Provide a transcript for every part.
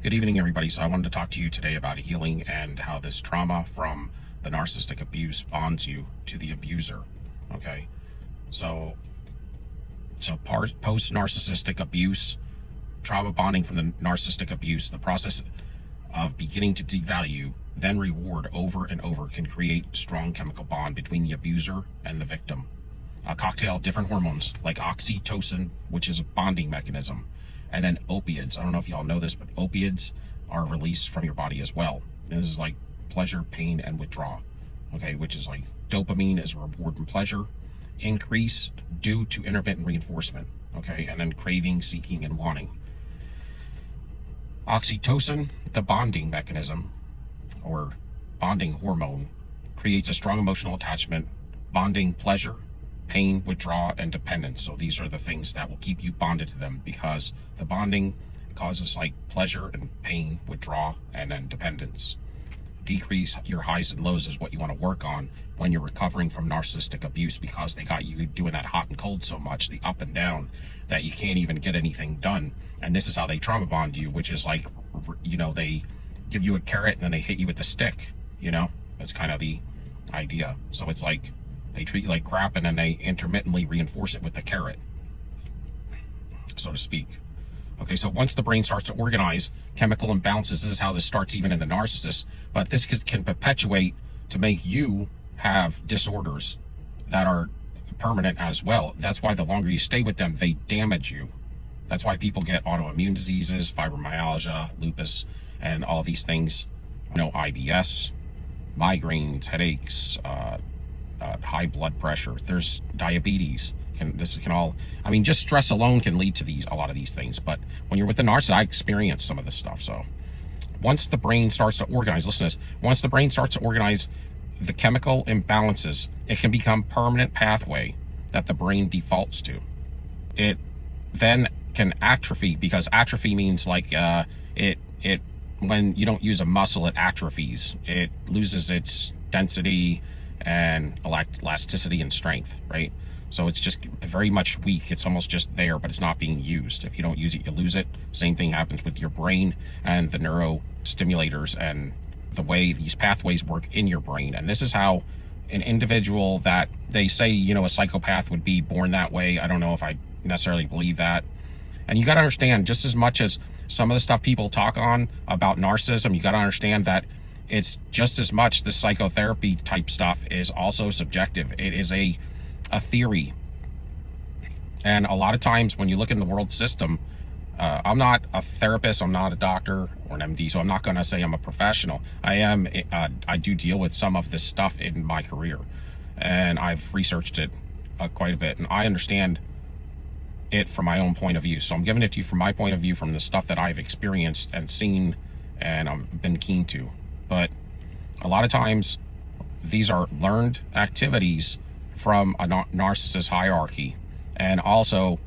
Good evening, everybody. So I wanted to talk to you today about healing and how this trauma from the narcissistic abuse bonds you to the abuser. Okay, so post-narcissistic abuse, trauma bonding from the narcissistic abuse, the process of beginning to devalue, then reward over and over can create strong chemical bond between the abuser and the victim. A cocktail of different hormones like oxytocin, which is a bonding mechanism, and then opiates. I don't know if y'all know this, but opiates are released from your body as well. And this is like pleasure, pain, and withdrawal. Okay, which is like dopamine is reward and pleasure, increase due to intermittent reinforcement. Okay, and then craving, seeking, and wanting. Oxytocin, the bonding mechanism or bonding hormone, creates a strong emotional attachment, bonding pleasure, pain, withdrawal, and dependence. So these are the things that will keep you bonded to them, because the bonding causes like pleasure and pain, withdrawal, and then dependence. Decrease your highs and lows is what you want to work on when you're recovering from narcissistic abuse, because they got you doing that hot and cold so much, the up and down, that you can't even get anything done. And this is how they trauma bond you, which is like, you know, they give you a carrot and then they hit you with the stick, you know? That's kind of the idea. So it's like they treat you like crap and then they intermittently reinforce it with the carrot, so to speak. Okay, so once the brain starts to organize chemical imbalances, this is how this starts even in the narcissist, but this can perpetuate to make you have disorders that are permanent as well. That's why the longer you stay with them, they damage you. That's why people get autoimmune diseases, fibromyalgia, lupus, and all these things. You know, IBS, migraines, headaches, high blood pressure. There's diabetes. I mean, just stress alone can lead to a lot of these things. But when you're with the narcissist, I experienced some of this stuff. So once the brain starts to organize, listen to this, once the brain starts to organize the chemical imbalances, it can become permanent pathway that the brain defaults to. It then can atrophy, because atrophy means like when you don't use a muscle, it atrophies. It loses its density and elasticity and strength, right? So it's just very much weak. It's almost just there, but it's not being used. If you don't use it, you lose it. Same thing happens with your brain and the neurostimulators and the way these pathways work in your brain. And this is how an individual that they say, you know, a psychopath would be born that way. I don't know if I necessarily believe that. And you got to understand, just as much as some of the stuff people talk on about narcissism, you got to understand that it's just as much the psychotherapy type stuff is also subjective. It is a theory. And a lot of times when you look in the world system, I'm not a therapist, I'm not a doctor or an MD, so I'm not going to say I'm a professional. I do deal with some of this stuff in my career, and I've researched it quite a bit, and I understand it from my own point of view. So I'm giving it to you from my point of view, from the stuff that I've experienced and seen and I've been keen to. But a lot of times these are learned activities from a narcissist hierarchy, and also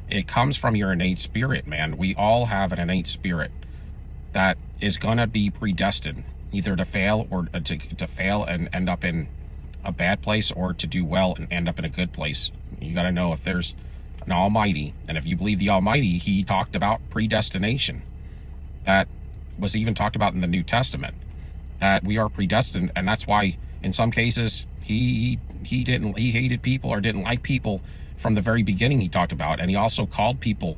it comes from your innate spirit, man. We all have an innate spirit that is gonna be predestined either to fail or to fail and end up in a bad place, or to do well and end up in a good place. You got to know if there's an Almighty, and if you believe the Almighty, he talked about predestination. That was even talked about in the New Testament, that we are predestined. And that's why in some cases he hated people or didn't like people from the very beginning, he talked about. And he also called people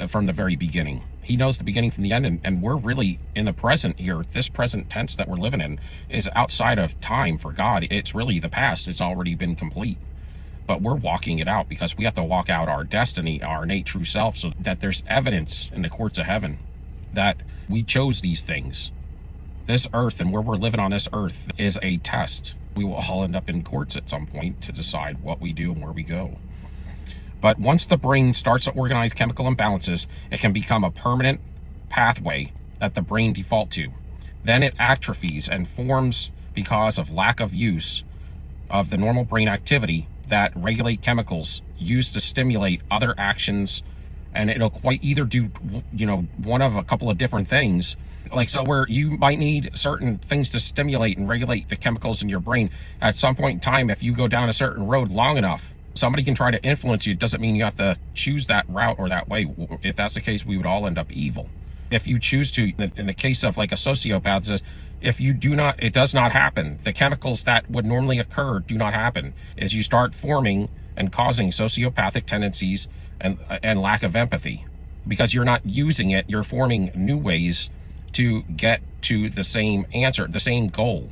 from the very beginning. He knows the beginning from the end, and we're really in the present here. This present tense that we're living in is outside of time for God. It's really the past. It's already been complete, but we're walking it out because we have to walk out our destiny, our innate true self, so that there's evidence in the courts of heaven that we chose these things. This earth and where we're living on this earth is a test. We will all end up in courts at some point to decide what we do and where we go. But once the brain starts to organize chemical imbalances, it can become a permanent pathway that the brain default to. Then it atrophies and forms because of lack of use of the normal brain activity that regulate chemicals used to stimulate other actions. And it'll quite either do, you know, one of a couple of different things. Like, so where you might need certain things to stimulate and regulate the chemicals in your brain, at some point in time, if you go down a certain road long enough, somebody can try to influence you. It doesn't mean you have to choose that route or that way. If that's the case, we would all end up evil. if you choose to, in the case of like a sociopath, says if you do not, it does not happen. The chemicals that would normally occur do not happen. As you start forming and causing sociopathic tendencies and lack of empathy, because you're not using it, you're forming new ways to get to the same answer, the same goal.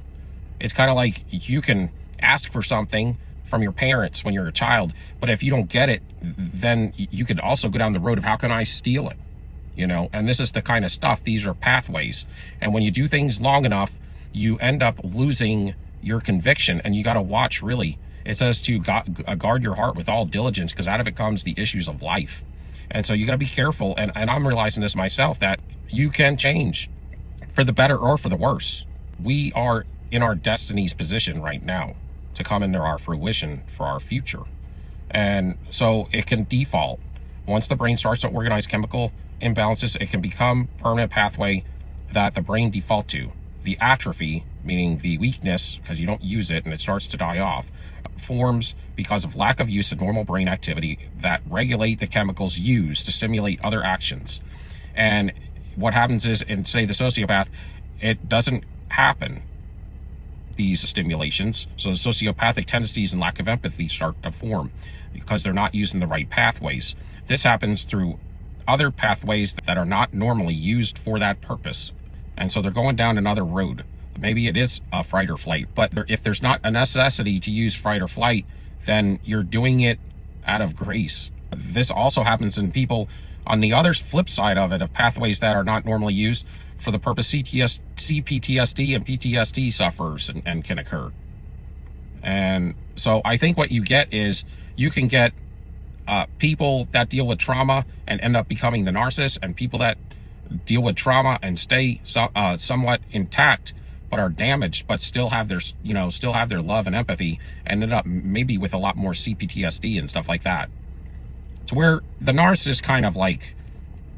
It's kind of like you can ask for something from your parents when you're a child, but if you don't get it, then you could also go down the road of how can I steal it? You know, and this is the kind of stuff, these are pathways. And when you do things long enough, you end up losing your conviction, and you got to watch, really. It says to guard your heart with all diligence, because out of it comes the issues of life. And so you got to be careful. And I'm realizing this myself, that you can change for the better or for the worse. We are in our destiny's position right now to come into our fruition for our future. And so it can default. Once the brain starts to organize chemical imbalances, it can become permanent pathway that the brain default to. The atrophy, meaning the weakness, because you don't use it and it starts to die off, forms because of lack of use of normal brain activity that regulate the chemicals used to stimulate other actions. And what happens is, in say the sociopath, it doesn't happen, these stimulations. So the sociopathic tendencies and lack of empathy start to form because they're not using the right pathways. This happens through other pathways that are not normally used for that purpose. And so they're going down another road. Maybe it is a fight or flight, but if there's not a necessity to use fight or flight, then you're doing it out of grace. This also happens in people on the other flip side of it, of pathways that are not normally used for the purpose CPTSD and PTSD sufferers and can occur. And so I think what you get is you can get people that deal with trauma and end up becoming the narcissist, and people that deal with trauma and stay somewhat intact but are damaged, but still have their love and empathy, and end up maybe with a lot more CPTSD and stuff like that. To where the narcissist kind of like,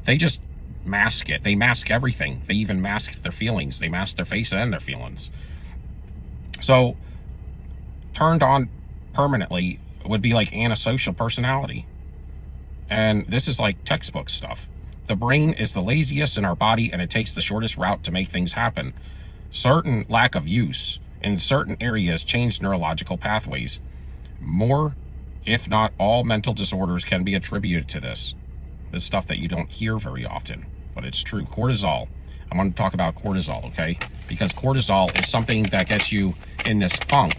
they just mask it. They mask everything. They even mask their feelings. They mask their face and their feelings. So turned on permanently would be like antisocial personality. And this is like textbook stuff. The brain is the laziest in our body, and it takes the shortest route to make things happen. Certain lack of use in certain areas change neurological pathways. More, if not all, mental disorders can be attributed to this. This stuff that you don't hear very often, but it's true. Cortisol. I want to talk about cortisol, okay? Because cortisol is something that gets you in this funk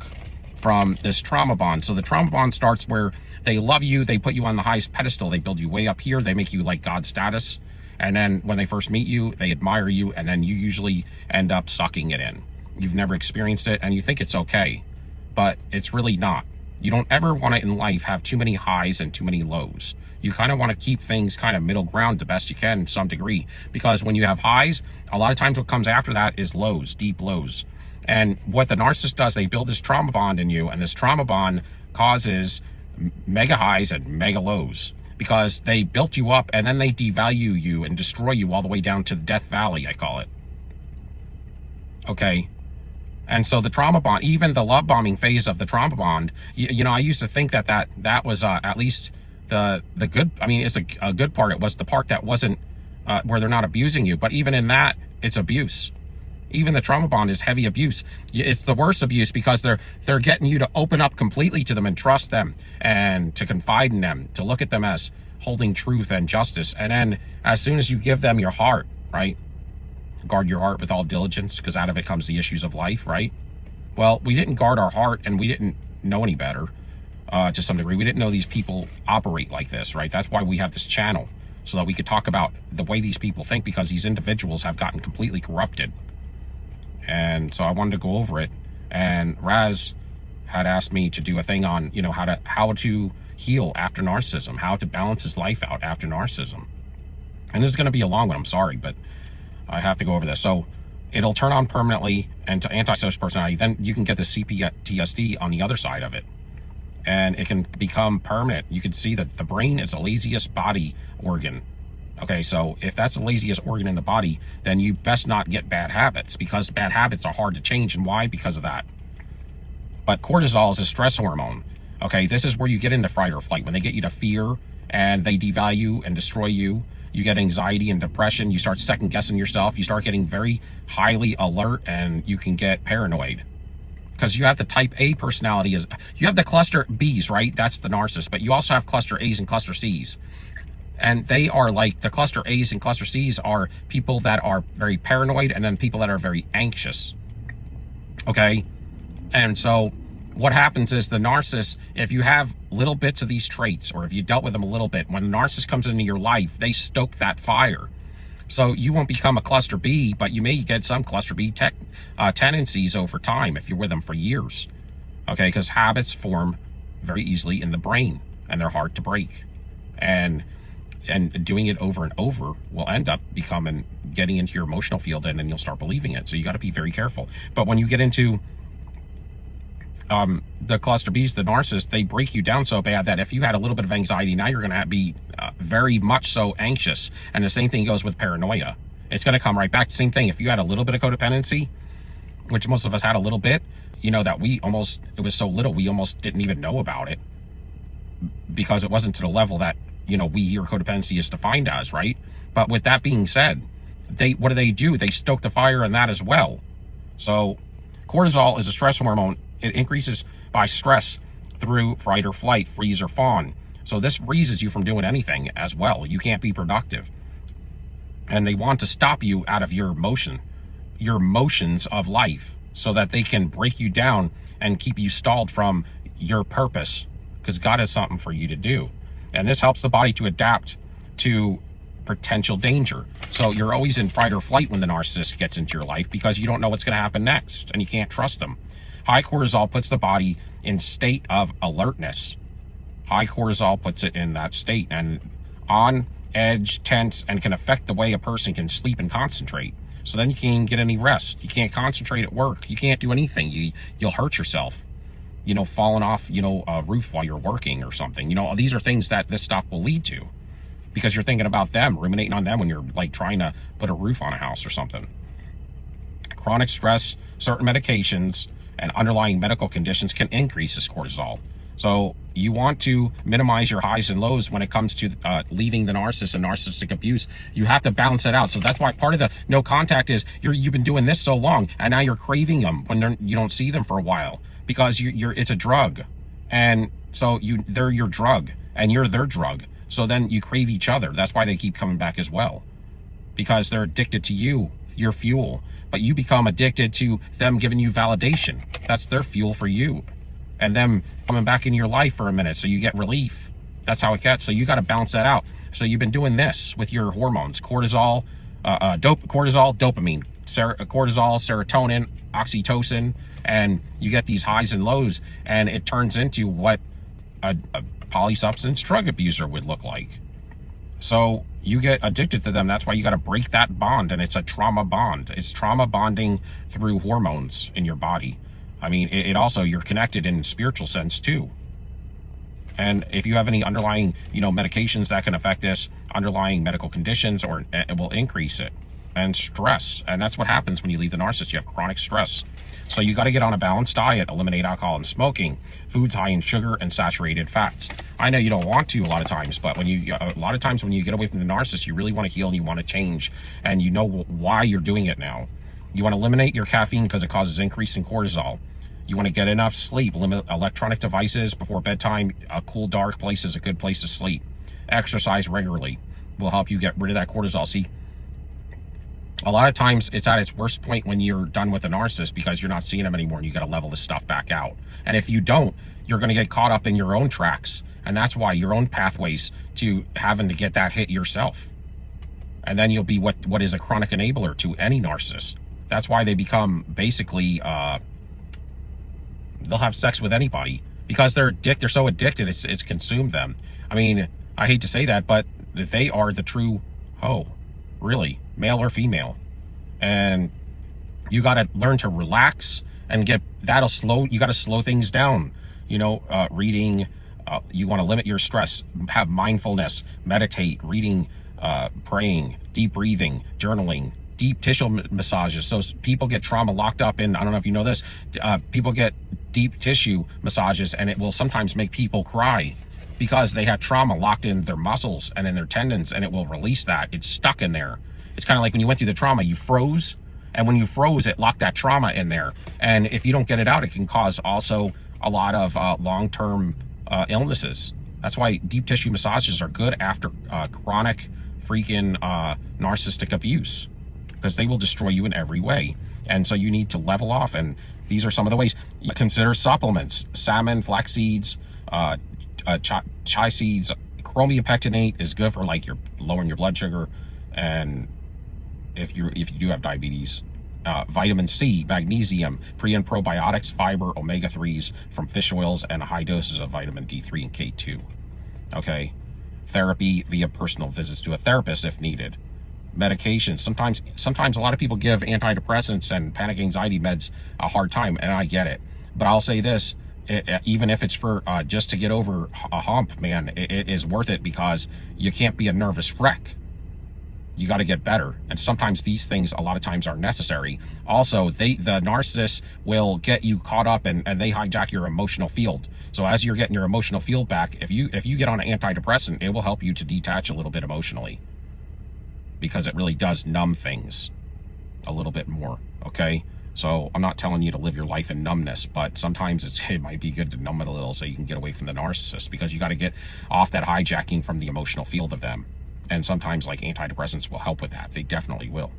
from this trauma bond. So the trauma bond starts where they love you, they put you on the highest pedestal, they build you way up here, they make you like God status. And then when they first meet you, they admire you, and then you usually end up sucking it in. You've never experienced it, and you think it's okay, but it's really not. You don't ever want to in life have too many highs and too many lows. You kind of want to keep things kind of middle ground the best you can to some degree, because when you have highs, a lot of times what comes after that is lows, deep lows. And what the narcissist does, they build this trauma bond in you, and this trauma bond causes mega highs and mega lows, because they built you up and then they devalue you and destroy you all the way down to the Death Valley, I call it. Okay. And so the trauma bond, even the love bombing phase of the trauma bond, you know, I used to think that was at least the good, I mean, it's a good part. It was the part that wasn't where they're not abusing you, but even in that, it's abuse. Even the trauma bond is heavy abuse. It's the worst abuse, because they're getting you to open up completely to them and trust them and to confide in them, to look at them as holding truth and justice. And then as soon as you give them your heart, right? Guard your heart with all diligence, because out of it comes the issues of life, right? Well, we didn't guard our heart, and we didn't know any better to some degree. We didn't know these people operate like this, right? That's why we have this channel, so that we could talk about the way these people think, because these individuals have gotten completely corrupted. And so I wanted to go over it, and Raz had asked me to do a thing on, you know, how to heal after narcissism, how to balance his life out after narcissism. And this is going to be a long one, I'm sorry, but I have to go over this. So it'll turn on permanently and to antisocial personality. Then you can get the CPTSD on the other side of it, and it can become permanent. You can see that the brain is the laziest body organ. Okay, so if that's the laziest organ in the body, then you best not get bad habits, because bad habits are hard to change. And why? Because of that. But cortisol is a stress hormone. Okay, this is where you get into fight or flight. When they get you to fear and they devalue and destroy you, You get anxiety and depression. You start second guessing yourself. You start getting very highly alert, and you can get paranoid. Because you have the type A personality. You have the cluster Bs, right? That's the narcissist. But you also have cluster As and cluster Cs. And they are like, the cluster A's and cluster C's are people that are very paranoid, and then people that are very anxious. Okay? And so what happens is the narcissist, if you have little bits of these traits, or if you dealt with them a little bit, when a narcissist comes into your life, they stoke that fire. So you won't become a cluster B, but you may get some cluster B tendencies over time if you're with them for years. Okay? Because habits form very easily in the brain, and they're hard to break. And doing it over and over will end up getting into your emotional field, and then you'll start believing it. So you got to be very careful. But when you get into the cluster Bs, the narcissists, they break you down so bad that if you had a little bit of anxiety, now you're going to be very much so anxious. And the same thing goes with paranoia. It's going to come right back. Same thing. If you had a little bit of codependency, which most of us had a little bit, you know, that it was so little, we almost didn't even know about it, because it wasn't to the level that, you know, we hear codependency is defined as, right? But with that being said, what do? They stoke the fire in that as well. So cortisol is a stress hormone. It increases by stress through fight or flight, freeze or fawn. So this freezes you from doing anything as well. You can't be productive. And they want to stop you out of your motions of life, so that they can break you down and keep you stalled from your purpose, because God has something for you to do. And this helps the body to adapt to potential danger. So you're always in fight or flight when the narcissist gets into your life, because you don't know what's going to happen next, and you can't trust them. High cortisol puts the body in state of alertness. High cortisol puts it in that state, and on edge, tense, and can affect the way a person can sleep and concentrate. So then you can't get any rest. You can't concentrate at work. You can't do anything. You'll hurt yourself. You know, falling off, you know, a roof while you're working or something. You know, these are things that this stuff will lead to, because you're thinking about them, ruminating on them when you're like trying to put a roof on a house or something. Chronic stress, certain medications, and underlying medical conditions can increase this cortisol. So you want to minimize your highs and lows when it comes to leaving the narcissist and narcissistic abuse. You have to balance it out. So that's why part of the no contact is you've been doing this so long, and now you're craving them when you don't see them for a while, because it's a drug. And so they're your drug and you're their drug. So then you crave each other. That's why they keep coming back as well, because they're addicted to you, your fuel. But you become addicted to them giving you validation. That's their fuel for you. And them coming back into your life for a minute, so you get relief. That's how it gets. So you got to balance that out. So you've been doing this with your hormones: cortisol, dopamine, cortisol, serotonin, oxytocin, and you get these highs and lows, and it turns into what a polysubstance drug abuser would look like. So you get addicted to them. That's why you got to break that bond, and it's a trauma bond. It's trauma bonding through hormones in your body. I mean, it also, you're connected in spiritual sense too. And if you have any underlying, you know, medications that can affect this, underlying medical conditions, or it will increase it. And stress, and that's what happens when you leave the narcissist. You have chronic stress. So you got to get on a balanced diet, eliminate alcohol and smoking, foods high in sugar and saturated fats. I know you don't want to a lot of times, but when you get away from the narcissist, you really want to heal and you want to change, and you know why you're doing it now. You want to eliminate your caffeine because it causes increase in cortisol. You want to get enough sleep, limit electronic devices before bedtime. A cool, dark place is a good place to sleep. Exercise regularly will help you get rid of that cortisol. See, a lot of times it's at its worst point when you're done with a narcissist, because you're not seeing them anymore and you got to level this stuff back out. And if you don't, you're going to get caught up in your own tracks. And that's why your own pathways to having to get that hit yourself. And then you'll be what is a chronic enabler to any narcissist. That's why they become basically, they'll have sex with anybody, because they're so addicted, it's consumed them. I mean, I hate to say that, but they are the true hoe, really, male or female. And you got to learn to relax and you got to slow things down. You know, reading, you want to limit your stress, have mindfulness, meditate, reading, praying, deep breathing, journaling, deep tissue massages. So people get trauma locked up in, I don't know if you know this, people get deep tissue massages, and it will sometimes make people cry because they have trauma locked in their muscles and in their tendons, and it will release that. It's stuck in there. It's kind of like when you went through the trauma, you froze, and when you froze, it locked that trauma in there. And if you don't get it out, it can cause also a lot of long-term illnesses. That's why deep tissue massages are good after chronic freaking narcissistic abuse, because they will destroy you in every way. And so you need to level off, and these are some of the ways. You consider supplements: salmon, flax seeds, chia seeds. Chromium pectinate is good for like your lowering your blood sugar, and if you do have diabetes. Vitamin C, magnesium, pre and probiotics, fiber, omega-3s from fish oils, and high doses of vitamin D3 and K2. Okay, therapy via personal visits to a therapist if needed. Medications. Sometimes a lot of people give antidepressants and panic anxiety meds a hard time, and I get it. But I'll say this: even if it's for just to get over a hump, man, it is worth it, because you can't be a nervous wreck. You got to get better, and sometimes these things a lot of times are necessary. Also, the narcissist will get you caught up, and they hijack your emotional field. So as you're getting your emotional field back, if you get on an antidepressant, it will help you to detach a little bit emotionally, because it really does numb things a little bit more. Okay, so I'm not telling you to live your life in numbness, but sometimes it might be good to numb it a little so you can get away from the narcissist, because you got to get off that hijacking from the emotional field of them. And sometimes like antidepressants will help with that. They definitely will.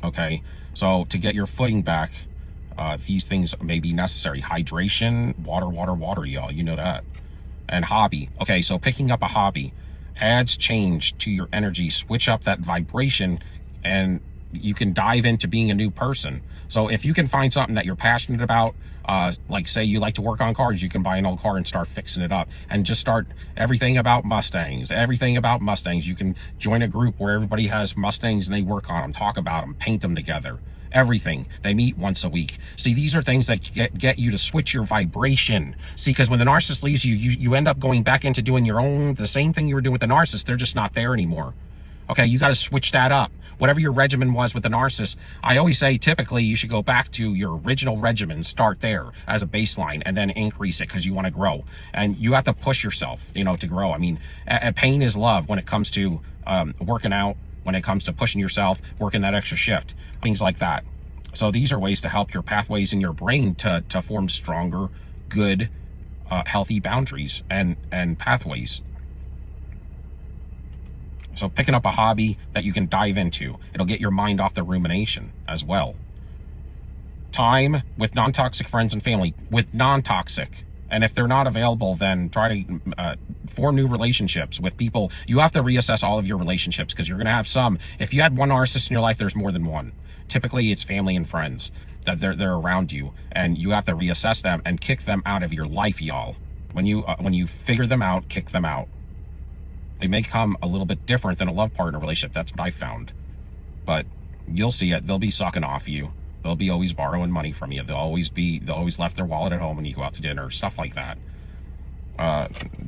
Okay, so to get your footing back, these things may be necessary. Hydration, water, y'all, you know that. And hobby. Okay, so picking up a hobby adds change to your energy, switch up that vibration, and you can dive into being a new person. So if you can find something that you're passionate about, like say you like to work on cars, you can buy an old car and start fixing it up, and just start everything about Mustangs. You can join a group where everybody has Mustangs and they work on them, talk about them, paint them together, everything. They meet once a week. See, these are things that get you to switch your vibration. See, because when the narcissist leaves you, you end up going back into doing the same thing you were doing with the narcissist. They're just not there anymore. Okay, you got to switch that up. Whatever your regimen was with the narcissist, I always say typically you should go back to your original regimen, start there as a baseline, and then increase it, because you want to grow. And you have to push yourself, to grow. I mean, pain is love when it comes to working out, when it comes to pushing yourself, working that extra shift, things like that. So these are ways to help your pathways in your brain to form stronger, good, healthy boundaries and pathways. So picking up a hobby that you can dive into, it'll get your mind off the rumination as well. Time with non-toxic friends and family, with non-toxic. And if they're not available, then try to form new relationships with people. You have to reassess all of your relationships, because you're going to have some. If you had one narcissist in your life, there's more than one. Typically, it's family and friends that they're around you, and you have to reassess them and kick them out of your life, y'all. When you figure them out, kick them out. They may come a little bit different than a love partner relationship. That's what I found. But you'll see it. They'll be sucking off you. They'll be always borrowing money from you. They'll always left their wallet at home when you go out to dinner, stuff like that.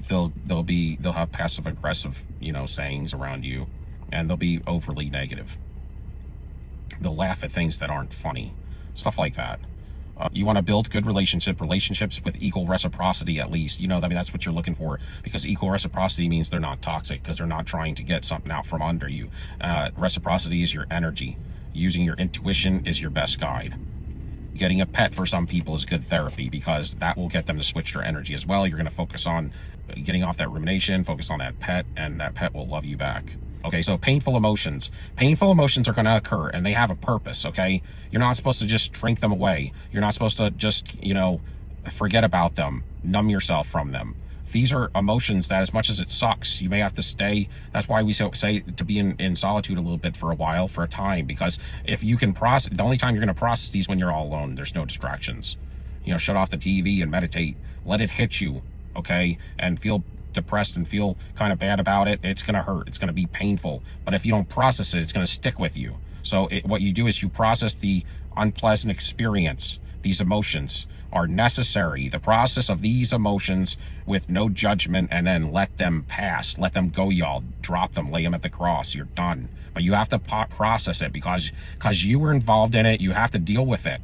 They'll have passive aggressive, sayings around you, and they'll be overly negative. They'll laugh at things that aren't funny, stuff like that. You want to build good relationships with equal reciprocity, at least. That's what you're looking for, because equal reciprocity means they're not toxic, because they're not trying to get something out from under you. Reciprocity is your energy. Using your intuition is your best guide. Getting a pet for some people is good therapy, because that will get them to switch their energy as well. You're going to focus on getting off that rumination, focus on that pet, and that pet will love you back. Okay, so painful emotions. Painful emotions are going to occur, and they have a purpose, okay? You're not supposed to just drink them away. You're not supposed to just, forget about them, numb yourself from them. These are emotions that, as much as it sucks, you may have to stay. That's why we say to be in solitude a little bit for a while, for a time, because if you can process, the only time you're going to process these when you're all alone. There's no distractions. Shut off the TV and meditate. Let it hit you, okay? And feel depressed and feel kind of bad about it. It's going to hurt. It's going to be painful. But if you don't process it, it's going to stick with you. So what you do is you process the unpleasant experience. These emotions are necessary. The process of these emotions with no judgment, and then let them pass. Let them go, y'all. Drop them. Lay them at the cross. You're done. But you have to process it, because you were involved in it. You have to deal with it.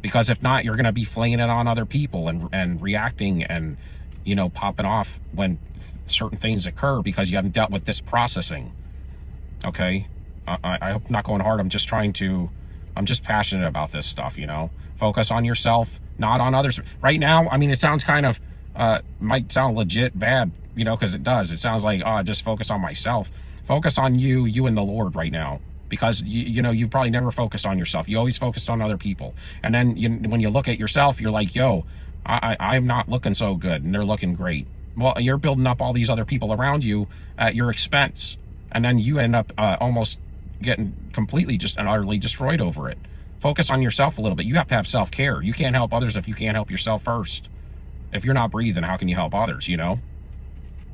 Because if not, you're going to be flinging it on other people and reacting and popping off when certain things occur because you haven't dealt with this processing. Okay, I hope I'm not going hard. I'm just passionate about this stuff. Focus on yourself, not on others. Right now, I mean, it sounds kind of might sound legit bad, because it does. It sounds like, just focus on myself. Focus on you and the Lord right now, because you probably never focused on yourself. You always focused on other people, and then when you look at yourself, you're like, yo, I'm not looking so good, and they're looking great. Well, you're building up all these other people around you at your expense, and then you end up almost getting completely just and utterly destroyed over it. Focus on yourself a little bit. You have to have self-care. You can't help others if you can't help yourself first. If you're not breathing, how can you help others? I'm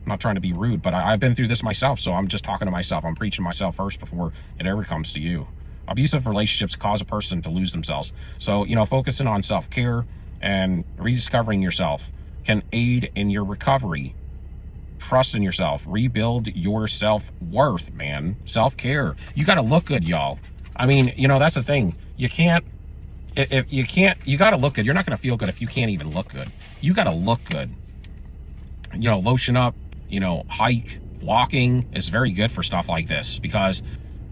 not trying to be rude, but I've been through this myself, so I'm just talking to myself. I'm preaching myself first before it ever comes to you. Abusive relationships cause a person to lose themselves. So, focusing on self-care and rediscovering yourself can aid in your recovery. Trust in yourself. Rebuild your self-worth, man. Self-care. You got to look good, y'all. I mean, that's the thing. You got to look good. You're not going to feel good if you can't even look good. You got to look good. Lotion up, hike, walking is very good for stuff like this, because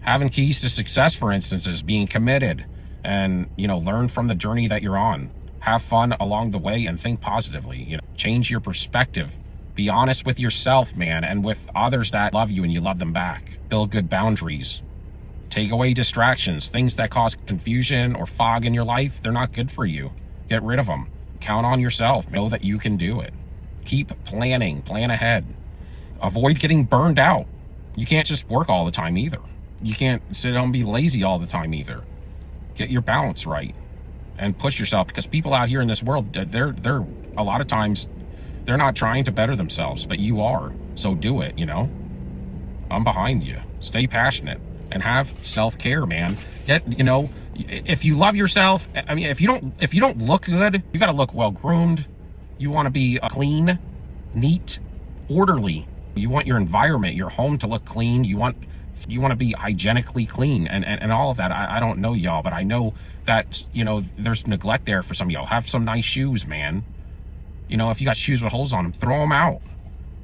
having keys to success, for instance, is being committed and, learn from the journey that you're on. Have fun along the way and think positively. Change your perspective. Be honest with yourself, man, and with others that love you and you love them back. Build good boundaries. Take away distractions, things that cause confusion or fog in your life. They're not good for you. Get rid of them. Count on yourself. Know that you can do it. Keep planning. Plan ahead. Avoid getting burned out. You can't just work all the time either. You can't sit down and be lazy all the time either. Get your balance right and push yourself, because people out here in this world, they're a lot of times, they're not trying to better themselves, but you are. So do it, I'm behind you. Stay passionate and have self-care, man. If you love yourself, I mean, if you don't look good, you got to look well groomed. You want to be clean, neat, orderly. You want your environment, your home to look clean. You want to be hygienically clean and all of that. I don't know y'all, but I know that, there's neglect there for some of y'all. Have some nice shoes, man. If you got shoes with holes on them, throw them out.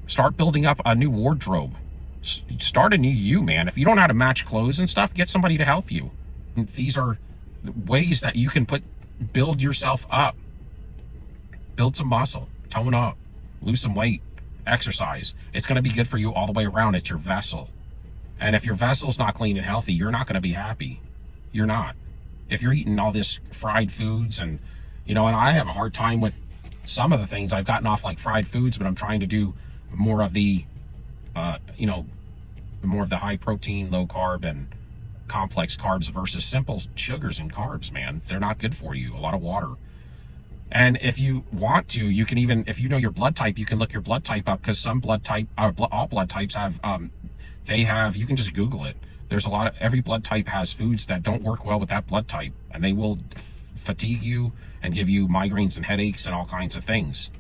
Start building up a new wardrobe. Start a new you, man. If you don't know how to match clothes and stuff, get somebody to help you. These are ways that you can build yourself up. Build some muscle, tone up, lose some weight, exercise. It's going to be good for you all the way around. It's your vessel. And if your vessel's not clean and healthy, you're not going to be happy. You're not. If you're eating all this fried foods and I have a hard time with some of the things. I've gotten off like fried foods, but I'm trying to do more of the, more of the high protein, low carb and complex carbs versus simple sugars and carbs, man. They're not good for you. A lot of water. And if you want to, you can even, if you know your blood type, you can look your blood type up, because some blood type, all blood types have, you can just Google it. There's every blood type has foods that don't work well with that blood type, and they will fatigue you and give you migraines and headaches and all kinds of things.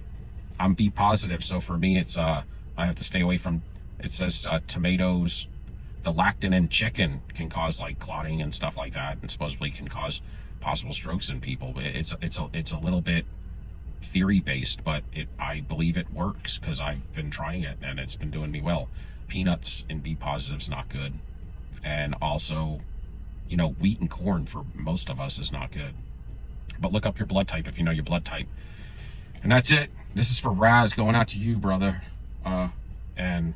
I'm B positive, so for me, it's, I have to stay away from, it says tomatoes. The lactin in chicken can cause like clotting and stuff like that, and supposedly can cause possible strokes in people. It's a little bit theory based, but I believe it works because I've been trying it and it's been doing me well. Peanuts in B positive is not good, and also, wheat and corn for most of us is not good. But look up your blood type if you know your blood type. And that's it. This is for Raz, going out to you, brother. And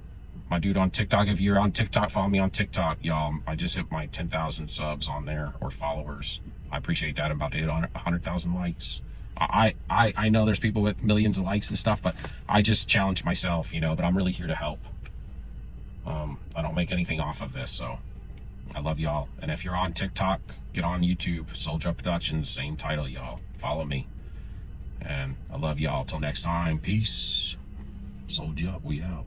my dude on TikTok. If you're on TikTok, follow me on TikTok, y'all. I just hit my 10,000 subs on there, or followers. I appreciate that. I'm about to hit 100,000 likes. I know there's people with millions of likes and stuff, but I just challenge myself, but I'm really here to help. I don't make anything off of this, so I love y'all. And if you're on TikTok, get on YouTube, Soldier Productions, same title, y'all. Follow me. And I love y'all. Till next time, peace. Soldier Up, we out.